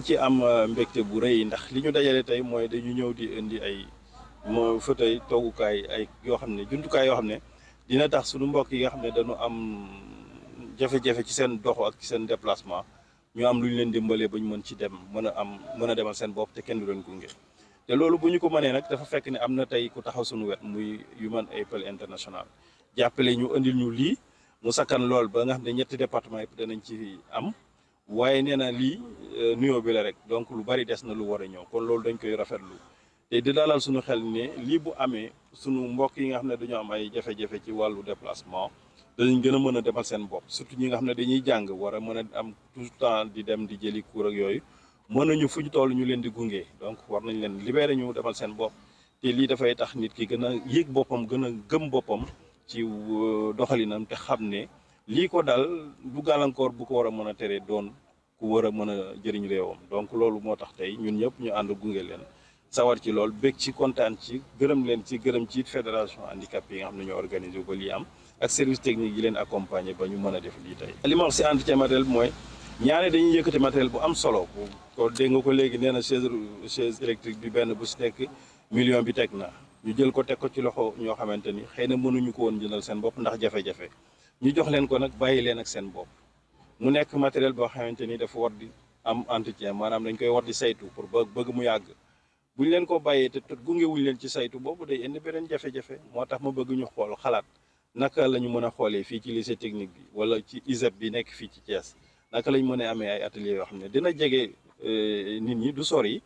ci am mbégte bu rëy ndax li ñu dajale tey mooy dañu ñëw di indi ay fauteuil toogukaay ay yoo xam ne jumtukaay yoo xam ne dina tax suñu mbokk yi nga xam ne dañu am jafe-jafe ci seen doxu ak ci seen déplacement ñu am lu ñu leen dimbalee ba ñu mën ci dem mën a demal seen bopp te kenn du leen gunge. te loolu bu ñu ko mënee nag dafa fekk ne am na tey ku taxaw suñu wet muy Human Apple International jàppale ñu indil ñu lii mu sakkan lool ba nga xam ne ñetti département yëpp danañ ci am waaye nee na lii nuyoo bi la rek donc lu bari des na lu war a ñëw kon loolu dañ koy rafetlu te di dalal suñu xel ne lii bu amee suñu mbokk yi nga xam ne dañoo am ay jafe-jafe ci wàllu déplacement danañ gën a mën a demal seen bopp surtout ñi nga xam ne dañuy jàng war a mën a am tout le temps di dem di jëli cours ak yooyu mën nañu fu ñu toll ñu leen di gunge donc war nañ leen libéré ñu demal seen bopp te lii dafay tax nit ki gën a yéeg boppam gën a gëm boppam ci doxalinam te xam ne lii ko dal du gàllankoor bu ko war a mën a tere doon ku war a mën a jëriñ réewam donc loolu moo tax tey ñun ñëpp ñu ànd gunge leen sawar ci lool bég ci kontaan ci gërëm leen ci gërëm ci fédération handicapé yi nga xam ne ñoo organisé ba lii am ak service technique yi leen accompagner ba ñu mën a def lii tey. li ma wax si entretien matériel mooy ñaare dañuy yëkkati matériel bu am solo ko dégg nga ko léegi nee na chaise électrique bi benn bu si nekk million bi teg na ñu jël ko teg ko ci loxo ñoo xamante ni xëy na mënuñu ko woon jëndal seen bopp ndax jafe-jafe ñu jox leen ko nag bàyyi leen ak seen bopp mu nekk matériel boo xamante ni dafa war di am entretien maanaam dañ koy war di saytu pour bëgg mu yàgg bu ñu leen ko bàyyee te gunge wuñ leen ci saytu boobu day indi beneen jafe-jafe moo tax ma bëgg ñu xool xalaat naka la ñu mën a xoolee fii ci lycée technique bi wala ci ISEP bi nekk fii ci Thiès naka lañ mën a amee ay ateliers yoo xam ne dina jege nit ñi du sori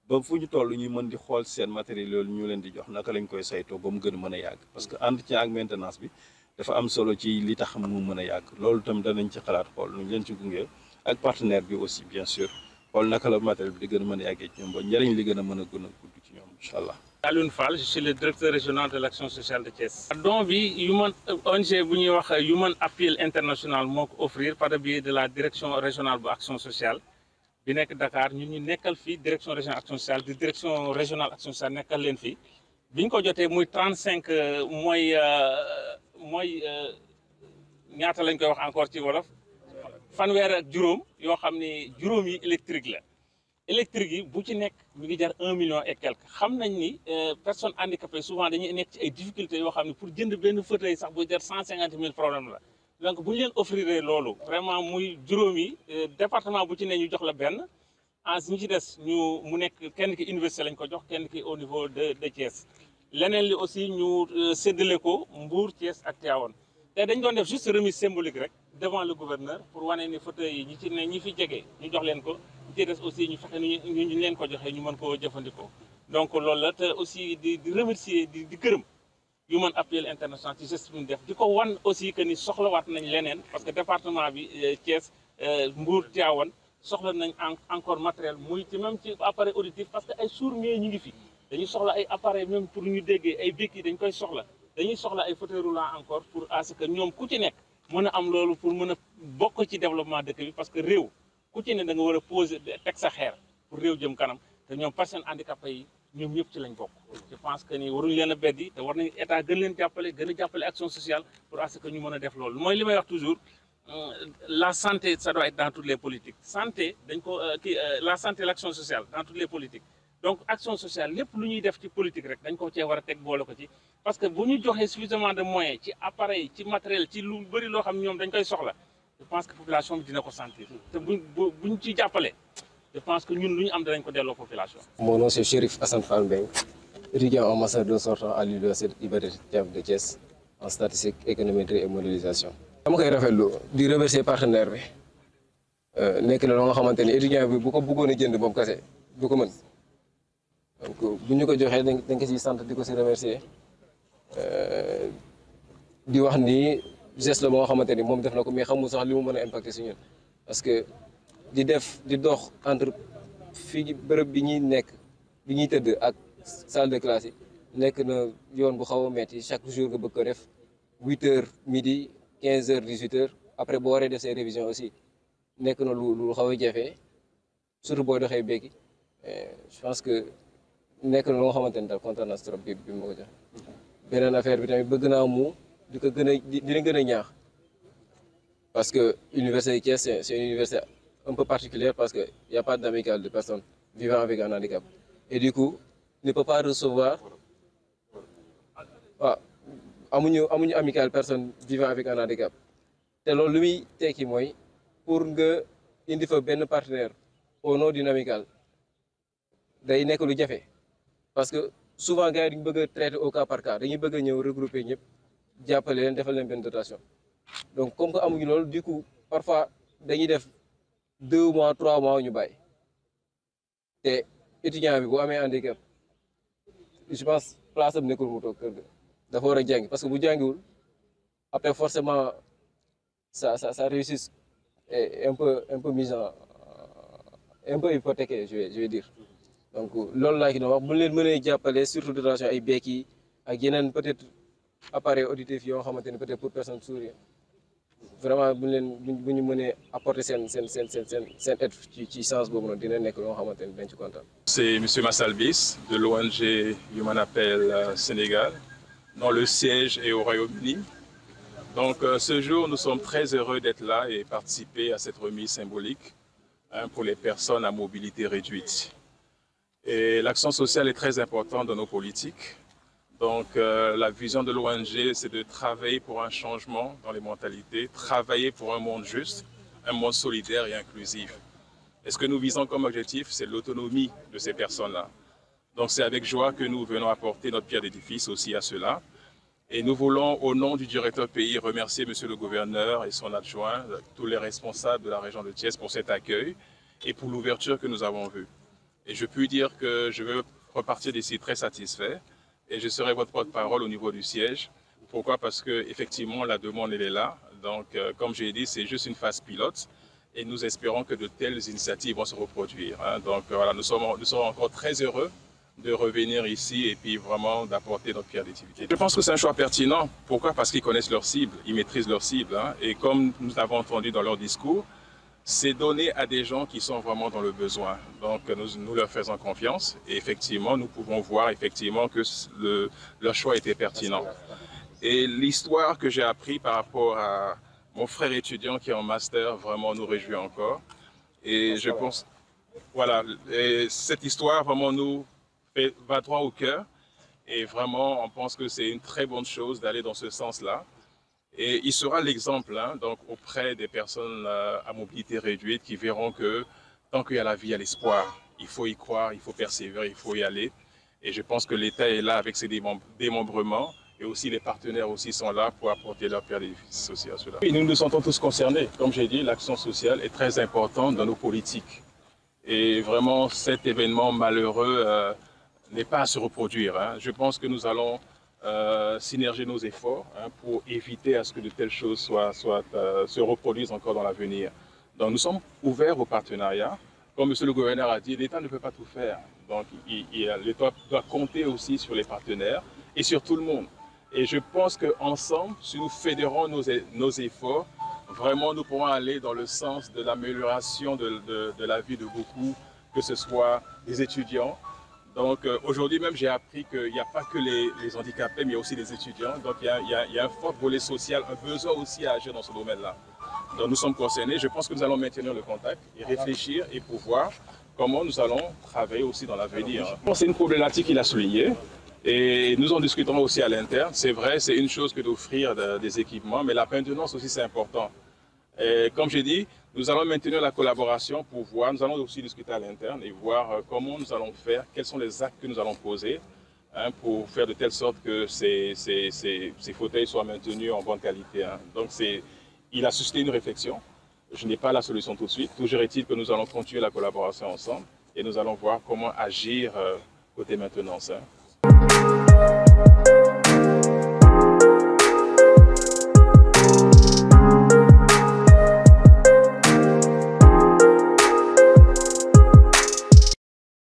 ba fu ñu toll ñuy mën di xool seen matériel yooyu ñu leen di jox naka lañ koy saytoo ba mu gën a mën a yàgg parce que entretien ak maintenance bi dafa am solo ci li tax mu mën a yàgg loolu itam danañ ci xalaat xool nu ñu leen ci gunge ak partenaire bi aussi bien sûr xool naka la matériel bi di gën a mën a yàggee ci ñoom ba njëriñ li gën a mën a gudd ci ñoom incha allah. Alioune Fall, je suis le directeur régional de l'action sociale de Thiès. don bi ONG bu ñuy wax Human Appeal International moo ko offrir par le biais de la direction régionale bu action sociale bi nekk Dakar ñun ñu nekkal fii direction régionale action sociale di direction régionale action sociale nekkal leen fii bi ñu ko jotee muy 35 mooy ñaata lañ koy wax encore ci wolof fanweer ak juróom yoo xam ni juróom yi électrique la. électrique yi bu ci nekk mi ngi jar 1 million et quelque xam nañ ni personnes handicapées souvent dañuy nekk ci ay difficultés yoo xam ne pour jënd benn fauteuil sax bu jar 150 000 problème la donc bu ñu leen offrir loolu vraiment muy juróom yi département bu ci ne ñu jox la benn ñu ci des mu nekk kenn ki université lañ ko jox kenn ki au niveau de Thiès leneen li aussi ñu séddale ko Mbour Thiès ak Tivaouane te dañ doon def juste remise symbolique rek devant le gouverneur pour wane ni fauteuil yi ñi ci ne ñi fi jege ñu jox leen ko ci des aussi ñu fexe ñu leen ko joxee ñu mën koo jëfandikoo donc loolu la te aussi di remercier di gërëm Human Appeal International ci geste bi ñu def di ko wan aussi que ni soxlawaat nañ leneen parce que département bi Thiès Mbour Tivaouane soxla nañ encore matériel muy ci même ci appareil auditif parce que ay sourds-muets ñu ngi fi dañuy soxla ay appareil même pour ñu déggee ay béquilles dañ koy soxla dañuy soxla ay fauteuils roulants encore pour à ce que ñoom ku ci nekk mën a am loolu pour mën a bokk ci développement dëkk bi parce que réew ku ci ne da nga war a poser teg sa xeer pour réew jëm kanam te ñoom personnes handicapées yi ñoom ñëpp ci lañ bokk. je pense que ni waruñu leen a beddi te war nañu état gën leen jàppale gën a jàppale action sociale pour à ce que ñu mën a def loolu mooy li may wax toujours la santé ça doit être dans toutes les politiques santé dañ ko la santé l'action sociale dans toutes les politiques donc action sociale lépp lu ñuy def ci politique rek dañ ko cee war a teg boole ko ci parce que bu ñu joxee suffisamment de moyens ci appareil ci matériel ci lu bëri loo xam ne ñoom dañ koy soxla je pense que population bi dina ko sentir te buñ ci jàppale je pense que ñun lu ñu am danañ ko delloo population. Mon nom c'est Chérif Assane Fall Mbengue, étudiant en master 2 sortant à l'université Iba Der Thiam de Thiès en statistique, économétrie et modélisation. dama koy rafetlu di remercier partenaire bi nekk na loo nga xamante ni étudiant bi bu ko bëggoon a jënd moom kese du ko mën donc bu ñu ko joxee dañ ko siy sant di ko si remercier di wax ni geste la boo xamante ni moom def na ko mais xamul sax li mu mën a impacter si ñun parce que di dox entre fii bërëb bi ñuy nekk bi ñuy tëdd ak salle de classe yi nekk na yoon bu xaw a metti chaque jour nga bëgg ko def 8h midi 15h 18h après boo waree def say révision aussi nekk na lu xaw a jafe surtout boo doxee béyki je pense que nekk na lu nga xamante ni daal kontaan naa trop bi ma ko jox beneen affaire bi tamit bëgg naa mu di ko gën a dina gën a ñaax parce que université Thiès c'est une université un peu particulière parce qu'il n'y a pas d'amicale de personnes vivant avec un handicap. Et du coup, ne peut pas recevoir... amuñu amicale personne vivant avec un handicap. te loolu lu muy tekki mooy pour nga indi fa benn partenaire au nom d'une amicale day nekk lu jafe parce que souvent gars yi dañu bëgg a traiter au cas par cas dañuy bëgg a ñëw regrouper ñëpp jàppale leen defal leen benn dotation donc comme que amuñu loolu du coup parfois dañuy def 2 mois 3 mois ñu bàyyi te étudiant bi bu amee handicap je pense place am nekkul mu toog kër ga dafa war a jàngi parce que bu jàngiwul après forcément sa réussite est un peu mise en un peu hypothéquée je vais dire donc loolu laa ki doon wax bu leen mënee jàppale surtout dotation ay béquilles ak yeneen peut-être appareil auditif yoo xamante ne peut-être pour personnes sourdes vraiment bu ñu mënee apporter seen aide ci sens boobu noonu dina nekk loo xamante ne dañ ci kontaan. C'est M. Massalbis de l'ONG Human Appel Sénégal, dont le siège est au Royaume-Uni. Donc ce jour, nous sommes très heureux d'être là et participer à cette remise symbolique pour les personnes à mobilité réduite. Et l'action sociale est très importante dans nos politiques. Donc la vision de l'ONG, c'est de travailler pour un changement dans les mentalités, travailler pour un monde juste, un monde solidaire et inclusif. Et ce que nous visons comme objectif, c'est l'autonomie de ces personnes-là. Donc c'est avec joie que nous venons apporter notre pierre d'édifice aussi à cela. Et nous voulons, au nom du directeur pays, remercier Monsieur le gouverneur et son adjoint, tous les responsables de la région de Thiès pour cet accueil et pour l'ouverture que nous avons vue. Et je puis dire que je veux repartir d'ici très satisfait et je serai votre porte-parole au niveau du siège. Pourquoi? Parce que effectivement la demande elle est là. Donc comme j'ai dit, c'est juste une phase pilote et nous espérons que de telles initiatives vont se reproduire. Donc voilà, nous sommes encore très heureux de revenir ici et puis vraiment d'apporter notre pierre d'édifice. Je pense que c'est un choix pertinent. Pourquoi? Parce qu'ils connaissent leur cible, ils maîtrisent leur cible. Et comme nous l'avons entendu dans leur discours, c'est donné à des gens qui sont vraiment dans le besoin. Donc nous leur faisons confiance et effectivement nous pouvons voir effectivement que leur choix était pertinent. Et l'histoire que j'ai appris par rapport à mon frère étudiant qui est en master vraiment nous réjouit encore. Et je pense, voilà, et cette histoire vraiment nous va droit au cœur et vraiment on pense que c'est une très bonne chose d'aller dans ce sens-là. Et il sera l'exemple donc auprès des personnes à mobilité réduite qui verront que tant qu'il y a la vie, il y a l'espoir. Il faut y croire, il faut persévérer, il faut y aller. Et je pense que l'État est là avec ses démembrements et aussi les partenaires aussi sont là pour apporter leur pierre d'édifice social. Et nous nous sentons tous concernés. Comme j'ai dit, l'action sociale est très importante dans nos politiques. Et vraiment cet événement malheureux n'est pas à se reproduire. Je pense que nous allons synerger nos efforts pour éviter à ce que de telles choses se reproduisent encore dans l'avenir. Donc nous sommes ouverts au partenariat. Comme M. le gouverneur a dit, l'État ne peut pas tout faire. Donc l'État doit compter aussi sur les partenaires et sur tout le monde. Et je pense qu'ensemble, si nous fédérons nos efforts, vraiment nous pourrons aller dans le sens de l'amélioration de la vie de beaucoup, que ce soit des étudiants. Donc aujourd'hui même, j'ai appris qu'il n'y a pas que les handicapés, mais il y a aussi les étudiants. Donc il y a un fort volet social, un besoin aussi à agir dans ce domaine-là. Donc nous sommes concernés. Je pense que nous allons maintenir le contact et réfléchir et pour voir comment nous allons travailler aussi dans l'avenir. C'est une problématique qu'il a soulignée et nous en discuterons aussi à l'interne. C'est vrai, c'est une chose que d'offrir des équipements, mais la maintenance aussi c'est important. Et comme j'ai dit, nous allons maintenir la collaboration pour voir, nous allons aussi discuter à l'interne et voir comment nous allons faire, quels sont les actes que nous allons poser pour faire de telle sorte que ces fauteuils soient maintenus en bonne qualité. Donc il a suscité une réflexion. Je n'ai pas la solution tout de suite. Toujours est-il que nous allons continuer la collaboration ensemble et nous allons voir comment agir côté maintenance.